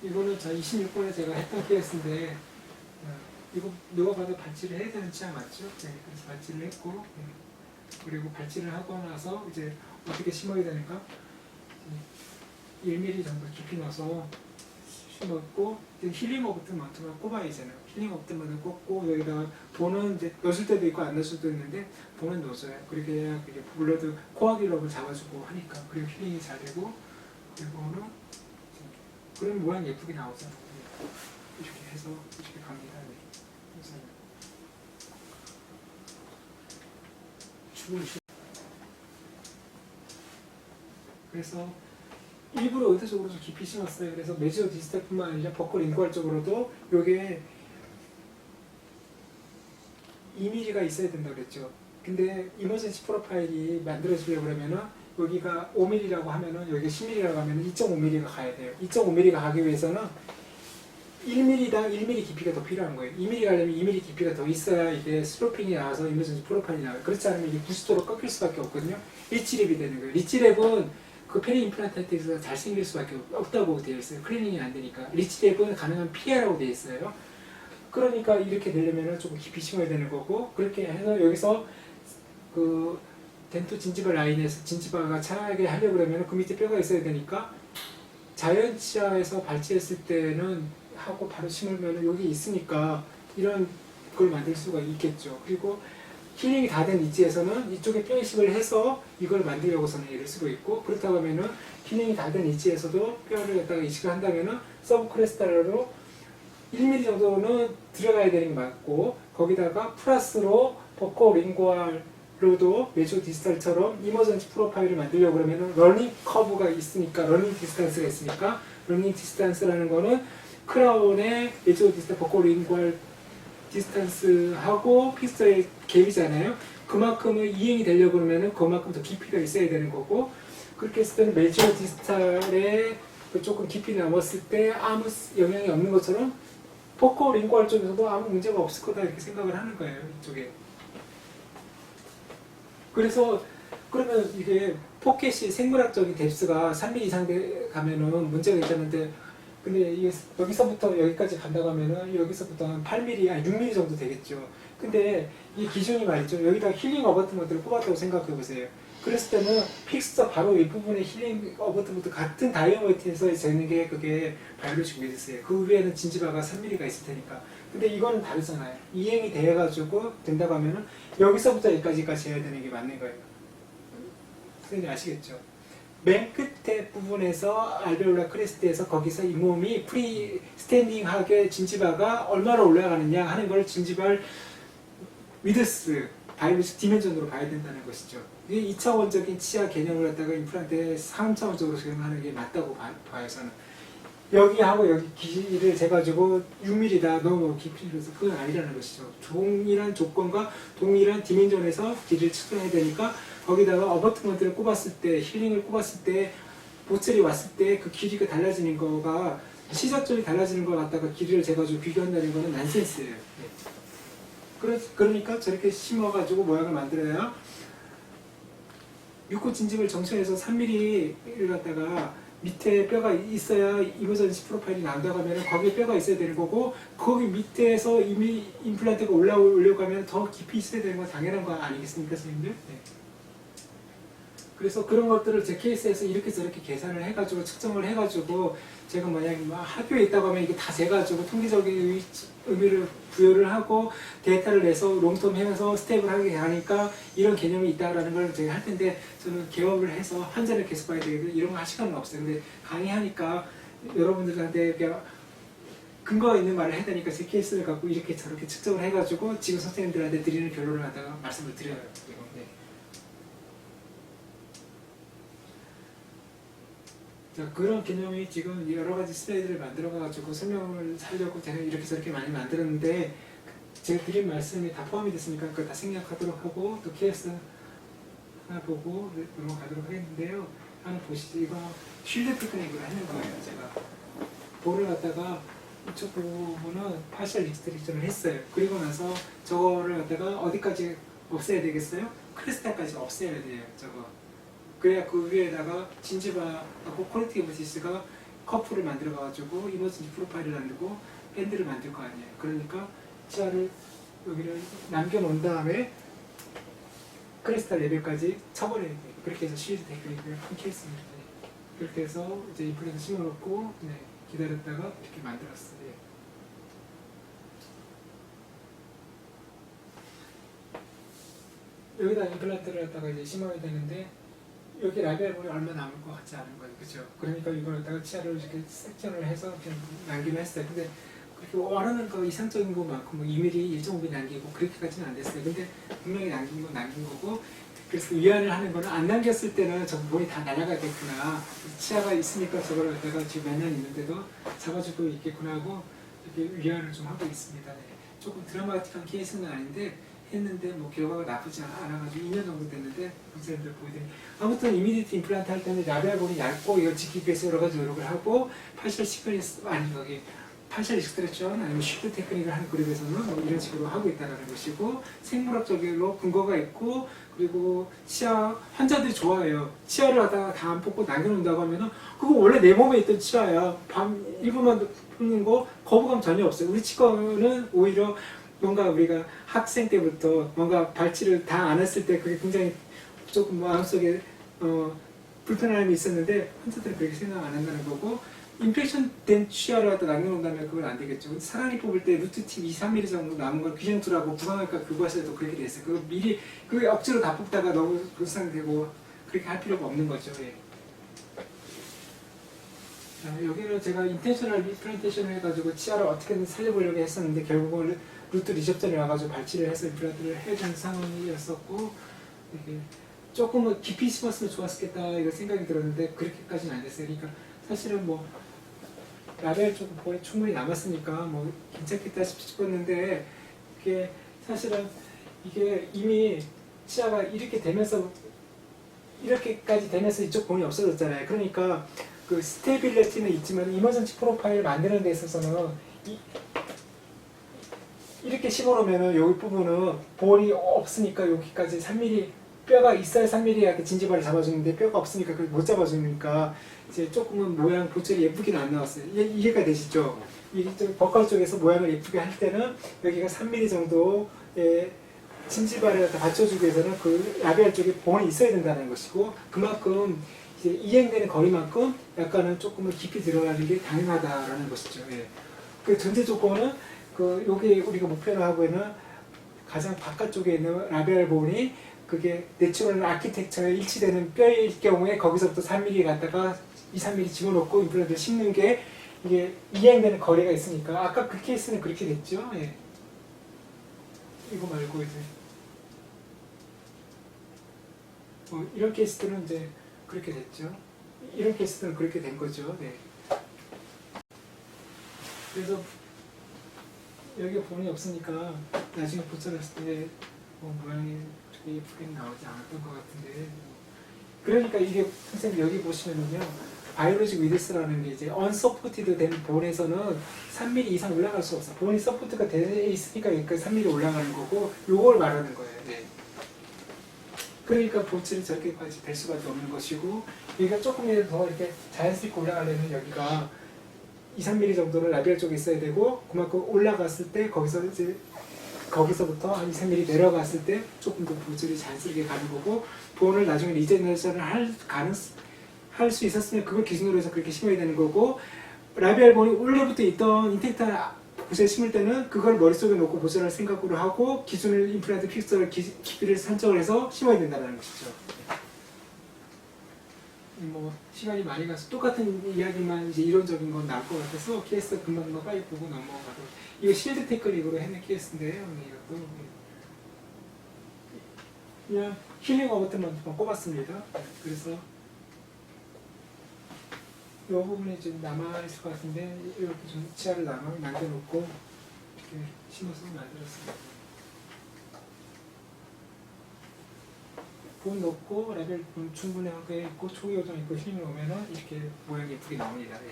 이거는 저 26번에 제가 했던 케이스인데 이거 누가 봐도 발치를 해야 되는 치아 맞죠? 네, 그래서 발치를 했고 그리고 발치를 하고 나서 이제 어떻게 심어야 되는가 1mm 정도 깊이 넣어서 심었고 힐링 오브트만큼만 꼽아야 되잖아요. 힐링 오브트만은 꼽고 여기다가 본은 이제 넣을 때도 있고 안 넣을 수도 있는데 본은 넣어줘요. 그렇게 해야 그게 블러드 코아듈럽을 잡아주고 하니까 그리고 힐링이 잘 되고 그리고는 그런 모양 예쁘게 나오잖아요. 이렇게 해서 이렇게 갑니다. 그래서 그래서 일부러 의도적으로 좀 깊이 심었어요. 그래서 메지오 디스탈뿐만 아니라 버클 인구알 쪽으로도 요게 2mm가 있어야 된다고 그랬죠. 근데 이머전시 프로파일이 만들어지려고 그러면은 여기가 5mm라고 하면은 여기가 10mm라고 하면은 2.5mm가 가야 돼요. 2.5mm가 가기 위해서는 1mm당 1mm 깊이가 더 필요한 거예요. 2mm 가려면 2mm 깊이가 더 있어야 이게 슬로핑이 나와서 이머전시 프로파일이 나와요. 그렇지 않으면 이게 90도로 꺾일 수밖에 없거든요. 리치랩이 되는 거예요. 리치랩은 그 페리 임플란트에서 잘생길 수밖에 없다고 되어 있어요. 클리닝이 안 되니까. 리치랩은 가능한 피해라고 되어 있어요. 그러니까 이렇게 되려면 조금 깊이 심어야 되는 거고 그렇게 해서 여기서 그 덴토 진지바 라인에서 진지바가 차게 하려고 그러면 그 밑에 뼈가 있어야 되니까 자연 치아에서 발치했을 때는 하고 바로 심으면 여기 있으니까 이런 걸 만들 수가 있겠죠. 그리고 힐링이 다 된 위치에서는 이쪽에 뼈 이식을 해서 이걸 만들려고서는 예를 쓰고 있고 그렇다고 하면은 힐링이 다 된 위치에서도 뼈를 갖다가 이식을 한다면은 서브크레스탈로 1mm 정도는 들어가야 되는 게 맞고 거기다가 플러스로 버코링구알로도 메조 디스탈처럼 이머전시 프로파일을 만들려고 그러면은 러닝 커브가 있으니까 러닝 디스턴스가 있으니까 러닝 디스턴스라는 거는 크라운의 메조 디스탈 버코링구알 디스턴스하고 피스터의 갭이잖아요. 그만큼의 이행이 되려고 그러면은 그만큼 더 깊이가 있어야 되는 거고 그렇게 했을 때는 메지오 디스탈에 조금 깊이 남았을 때 아무 영향이 없는 것처럼 포코 링구알 쪽에서도 아무 문제가 없을 거다 이렇게 생각을 하는 거예요. 이쪽에. 그래서 그러면 이게 포켓이 생물학적인 뎁스가 3mm 이상 가면은 문제가 있다는데 근데 이게 여기서부터 여기까지 간다고 하면은 여기서부터 한 8mm, 아니 6mm 정도 되겠죠. 근데 이 기준이 말이죠. 여기다 힐링 어버트먼트를 꼽았다고 생각해 보세요. 그랬을 때는 픽스터 바로 윗부분에 힐링 어버트먼트 같은 다이어머티에서 재는 게 그게 바이올로직 웨이드스예요. 그 위에는 진지바가 3mm가 있을 테니까. 근데 이거는 다르잖아요. 이행이 돼가지고 된다고 하면은 여기서부터 여기까지까지 해야 되는 게 맞는 거예요. 선생님 아시겠죠? 맨 끝에 부분에서 알베올라 크레스트에서 거기서 이 몸이 프리 스탠딩하게 진지바가 얼마나 올라가느냐 하는 걸 진지발 위드스 바이올로직 디멘전으로 봐야 된다는 것이죠. 이게 2차원적인 치아 개념을 갖다가 임플란트에 3차원적으로 적용하는 게 맞다고 봐요 저는. 여기하고 여기 길이를 재가지고 6mm다 너무 깊이 들어서 그건 아니라는 것이죠. 동일한 조건과 동일한 디멘전에서 길이를 측정해야 되니까 거기다가 어버트먼트를 꼽았을 때 힐링을 꼽았을 때 보철이 왔을 때 그 길이가 달라지는 거가 시작점이 달라지는 걸 갖다가 길이를 재가지고 비교한다는 거는 난센스예요. 그러니까 저렇게 심어가지고 모양을 만들어야 육구 진집을 정천해서 3mm를 갖다가 밑에 뼈가 있어야 이머전시 프로파일이 나온다고 하면 거기에 뼈가 있어야 되는 거고 거기 밑에서 이미 임플란트가 올라오려고 하면 더 깊이 있어야 되는 건 당연한 거 아니겠습니까 선생님들? 네. 그래서 그런 것들을 제 케이스에서 이렇게 저렇게 계산을 해가지고 측정을 해가지고 제가 만약에 학교에 있다고 하면 이게 다 재가지고 통계적인 의미를 부여를 하고 데이터를 내서 롱텀 하면서 스텝을 하게 하니까 이런 개념이 있다라는 걸 제가 할 텐데 저는 개업을 해서 환자를 계속 봐야 되거든요. 이런 거 할 시간은 없어요. 근데 강의하니까 여러분들한테 그냥 근거가 있는 말을 해야 되니까 제 케이스를 갖고 이렇게 저렇게 측정을 해가지고 지금 선생님들한테 드리는 결론을 갖다가 말씀을 드려요. 네. 자, 그런 개념이 지금 여러 가지 슬라이드를 만들어가지고 설명을 하려고 제가 이렇게 저렇게 많이 만들었는데 제가 드린 말씀이 다 포함이 됐으니까 그걸 다 생략하도록 하고 또 케이스 하나 보고 넘어가도록 하겠는데요. 하나 보시죠. 이거 쉴드 테크닉으로 하는 거예요. 제가 볼을 갖다가 이쪽 부분은 파셜 익스트랙션을 했어요. 그리고 나서 저거를 갖다가 어디까지 없애야 되겠어요? 크리스탈까지 없애야 돼요. 저거. 그래야 그 위에다가 진지바하고 퀄리티 오브 디스가 커프를 만들어 가지고 이머전시 프로파일을 만들고 밴드를 만들 거 아니에요. 그러니까 치아를 여기를 남겨놓은 다음에 크리스탈 레벨까지 쳐버려야 돼요. 그렇게 해서 실드 테크닉을 큰 케이스입니다. 그렇게 해서 이제 임플란트 심어놓고 기다렸다가 이렇게 만들었어요. 여기다 임플란트를 갖다가 이제 심어야 되는데 여기 라비알 볼이 얼마 남을 것 같지 않은 거예요, 그죠? 그러니까 이걸 갖다가 치아를 이렇게 섹션을 해서 그냥 남기로 했어요. 근데 그렇게 원하는 거 이상적인 것만큼 뭐 2mm, 1.5mm 남기고 그렇게까지는 안 됐어요. 근데 분명히 남긴 건 남긴 거고, 그래서 위안을 하는 거는 안 남겼을 때는 저 볼이 다 날아가겠구나. 치아가 있으니까 저걸 갖다가 지금 몇 년 있는데도 잡아주고 있겠구나 하고 이렇게 위안을 좀 하고 있습니다. 네. 조금 드라마틱한 케이스는 아닌데 했는데 뭐 결과가 나쁘지 않아가지고 2년 정도 됐는데 선생님들 보이더니 아무튼 이미디트 임플란트 할 때는 라비알 볼이 얇고 이걸 지키기 위해서 여러 가지 노력을 하고 파셜 시크니스 아닌 거기 파셜 익스트랙션 아니면 쉴드 테크닉을 하는 그룹에서는 뭐 이런 식으로 하고 있다는 것이고 생물학적으로 근거가 있고 그리고 치아 환자들이 좋아해요. 치아를 하다가 다 안 뽑고 남겨놓는다고 하면은 그거 원래 내 몸에 있던 치아야. 밤 1분만 뽑는 거 거부감 전혀 없어요. 우리 치과는 오히려 뭔가 우리가 학생 때부터 뭔가 발치를 다 안 했을 때 그게 굉장히 조금 마음속에 불편함이 있었는데 환자들은 그렇게 생각 안 한다는 거고 인펙션 된 치아를 갖다 남겨놓는다면 그건 안 되겠죠. 사람이 뽑을 때 루트팁 2, 3mm 정도 남은 걸 귀정투라고 부강외과 교과서에도 그렇게 돼 있어요. 그거 미리 그게 억지로 다 뽑다가 너무 불쌍되고 그렇게 할 필요가 없는 거죠. 예. 자, 여기는 제가 인텐셔널 리플란테이션을 해가지고 치아를 어떻게든 살려보려고 했었는데 결국은 루트 리접전에 와가지고 발치를 해서 임플란트를 해야 되는 상황이었었고 이렇게 조금 깊이 심었으면 좋았겠다 이런 생각이 들었는데 그렇게까지는 안 됐어요. 그러니까 사실은 뭐 라벨 쪽 볼이 충분히 남았으니까 뭐 괜찮겠다 싶었는데 이게 사실은 이게 이미 치아가 이렇게 되면서 이렇게까지 되면서 이쪽 본이 없어졌잖아요. 그러니까 그 스테빌리티는 있지만 이머전치 프로파일 만드는 데 있어서는 이렇게 심어놓으면은 여기 부분은 볼이 없으니까 여기까지 3mm 뼈가 있어야 3mm가 진지발을 잡아주는데 뼈가 없으니까 그걸 못 잡아주니까 이제 조금은 모양 보철이 예쁘게는 안 나왔어요. 이해가 되시죠? 이쪽 버컬 쪽에서 모양을 예쁘게 할 때는 여기가 3mm 정도의 진지발을 갖다 받쳐주기 위해서는 그 라비알 쪽에 본이 있어야 된다는 것이고 그만큼 이제 이행되는 거리만큼 약간은 조금은 깊이 들어가는 게 당연하다라는 것이죠. 예. 그 전제 조건은 그 요게 우리가 목표로 하고 있는 가장 바깥쪽에 있는 라비알 본이 그게 내추럴 아키텍처에 일치되는 뼈일 경우에 거기서부터 3mm 갖다가 2, 3mm 집어넣고 임플란트를 심는 게 이게 이행되는 거리가 있으니까 아까 그 케이스는 그렇게 됐죠. 예. 이거 말고 이제 이런 케이스들은 이제 그렇게 됐죠. 이런 케이스들은 그렇게 된 거죠. 네. 그래서 여기가 본이 없으니까 나중에 보철했을 때 모양이 되게 예쁘게 나오지 않았던 것 같은데 그러니까 이게 선생님 여기 보시면은요 바이오로직 위드스라는 게 이제 언서포티드 된 본에서는 3mm 이상 올라갈 수 없어. 본이 서포트가 돼 있으니까 여기까지 3mm 올라가는 거고 요걸 말하는 거예요. 네. 그러니까 보철이 저렇게까지 될 수밖에 없는 것이고 여기가 조금이라도 더 이렇게 자연스럽게 올라가려면 여기가 2, 3mm 정도는 라비알 쪽에 있어야 되고 그만큼 올라갔을 때 거기서부터 한 2, 3mm 내려갔을 때 조금 더 보철이 자연스럽게 가는 거고 본을 나중에 리제너레이션을 할 수 있었으면 그걸 기준으로 해서 그렇게 심어야 되는 거고 라비알 본이 원래부터 있던 인텍트한 보철 심을 때는 그걸 머릿속에 놓고 보철할 생각으로 하고 기준을 임플란트 픽서를 깊이를 설정을 해서 심어야 된다는 것이죠. 뭐 시간이 많이 가서 똑같은 이야기만 이제 이론적인 건 나올 것 같아서 케이스 금방 빨리 보고 넘어가고 이거 실드 테크닉으로 해낸 케이스인데요. 이것도 그냥 힐링 어버트만 꼽았습니다. 그래서 이 부분이 좀 남아있을 것 같은데 이렇게 좀 치아를 남겨놓고 이렇게 심어서 만들었습니다. 본 넣고 레벨 본 충분하게 있고 초기 요정 있고 힐링 오면은 이렇게 모양이 예쁘게 나옵니다. 예.